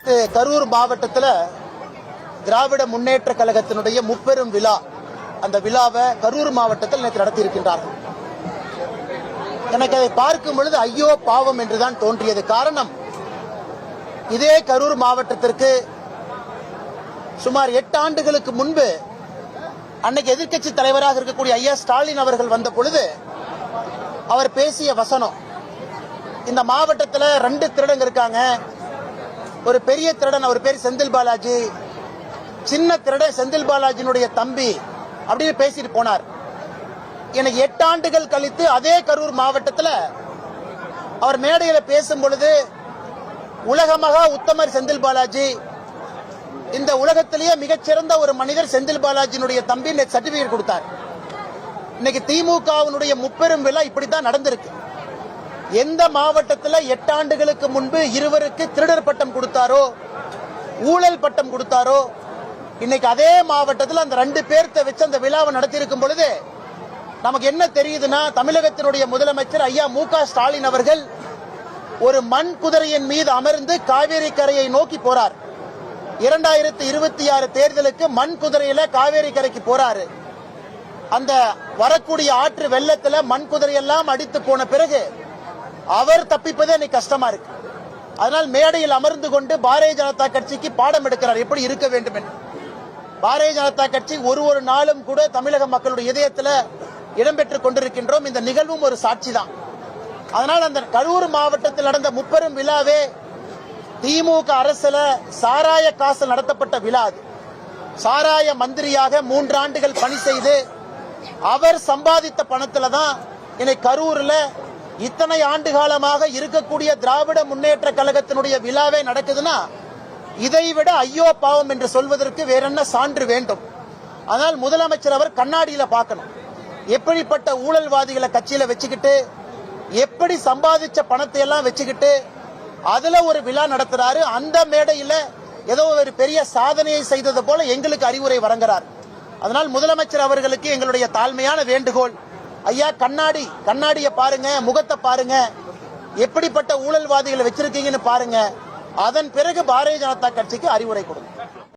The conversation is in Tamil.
கரூர் மாவட்டத்தில் திராவிட முன்னேற்ற கழகத்தினுடைய முப்பெரும் விழா, அந்த விழாவை கரூர் மாவட்டத்தில் நேற்று நடத்தி இருக்கின்றார்கள். எனக்கு அதை பார்க்கும் பொழுது ஐயோ பாவம் என்றுதான் தோன்றியது. காரணம், இதே கரூர் மாவட்டத்திற்கு சுமார் 8 ஆண்டுகளுக்கு முன்பு அன்னைக்கு எதிர்க்கட்சி தலைவராக இருக்கக்கூடிய ஐயா ஸ்டாலின் அவர்கள் வந்த பொழுது அவர் பேசிய வசனம், இந்த மாவட்டத்தில் 2 திருடங்க இருக்காங்க. ஒரு பெரிய திருடன், அவர் பேர் செந்தில் பாலாஜி, சின்ன திருடன் செந்தில் பாலாஜியினுடைய தம்பி அப்படின்னு பேசிட்டு போனார். எனக்கு 8 ஆண்டுகள் கழித்து அதே கரூர் மாவட்டத்தில் அவர் மேடையில் பேசும் பொழுது உலகமகா உத்தமர் செந்தில் பாலாஜி, இந்த உலகத்திலேயே மிகச்சிறந்த ஒரு மனிதர் செந்தில் பாலாஜியினுடைய தம்பி சர்டிபிகேட் கொடுத்தார். இன்னைக்கு திமுகவினுடைய முப்பெரும் விழா இப்படித்தான் நடந்திருக்கு. எந்த மாவட்டத்தில் 8 ஆண்டுகளுக்கு முன்பு இருவருக்கு திருடர் பட்டம் கொடுத்தாரோ, ஊழல் பட்டம் கொடுத்தாரோ, இன்னைக்கு அதே மாவட்டத்தில் அந்த 2 பேர்த்த வச்சு அந்த விழாவை நடத்தியிருக்கும் பொழுது நமக்கு என்ன தெரியுதுன்னா, தமிழகத்தினுடைய முதலமைச்சர் ஐயா மு.க. ஸ்டாலின் அவர்கள் ஒரு மண் குதிரையின் மீது அமர்ந்து காவேரி கரையை நோக்கி போறார். 2026 தேர்தலுக்கு மண் குதிரையில காவேரி கரைக்கு போறாரு. அந்த வரக்கூடிய ஆற்று வெள்ளத்துல மண் குதிரையெல்லாம் அடித்து போன பிறகு அவர் தப்பிப்பதே இன்னைக்கு கஷ்டமா இருக்கு. அதனால் மேடையில் அமர்ந்து கொண்டு பாரதிய ஜனதா கட்சிக்கு பாடம் எடுக்கிறார், எப்படி இருக்க வேண்டும் என்று. பாரதிய ஜனதா கட்சி ஒரு நாளும் கூட தமிழக மக்களுடைய இதயத்தில் இடம்பெற்றுக் கொண்டிருக்கின்றோம். இந்த நிகழ்வும் ஒரு சாட்சி தான். அதனால் அந்த கரூர் மாவட்டத்தில் நடந்த முப்பெரும் விழாவே திமுக அரசுல சாராய காசு நடத்தப்பட்ட விழா. அது சாராய மந்திரியாக 3 ஆண்டுகள் பணி செய்து அவர் சம்பாதித்த பணத்துல தான் இன்னைக்கு கரூர்ல இத்தனை ஆண்டு காலமாக இருக்கக்கூடிய திராவிட முன்னேற்ற கழகத்தினுடைய விழாவே நடக்குதுன்னா, இதைவிட ஐயோ பாவம் என்று சொல்வதற்கு வேற என்ன சான்று வேண்டும்? அதனால் முதலமைச்சர் அவர் கண்ணாடியில பார்க்கணும். எப்படிப்பட்ட ஊழல்வாதிகளை கட்சியில வச்சுக்கிட்டு, எப்படி சம்பாதிச்ச பணத்தை எல்லாம் வச்சுக்கிட்டு அதுல ஒரு விழா நடத்துறாரு. அந்த மேடையில ஏதோ ஒரு பெரிய சாதனையை செய்தது போல எங்களுக்கு அறிவுரை வழங்குறார். அதனால் முதலமைச்சர் அவர்களுக்கு எங்களுடைய தாழ்மையான வேண்டுகோள், ஐயா கண்ணாடியை பாருங்க, முகத்தை பாருங்க, எப்படிப்பட்ட ஊழல்வாதிகளை வச்சிருக்கீங்கன்னு பாருங்க. அதன் பிறகு பாரதிய ஜனதா கட்சிக்கு அறிவுரை கொடுங்க.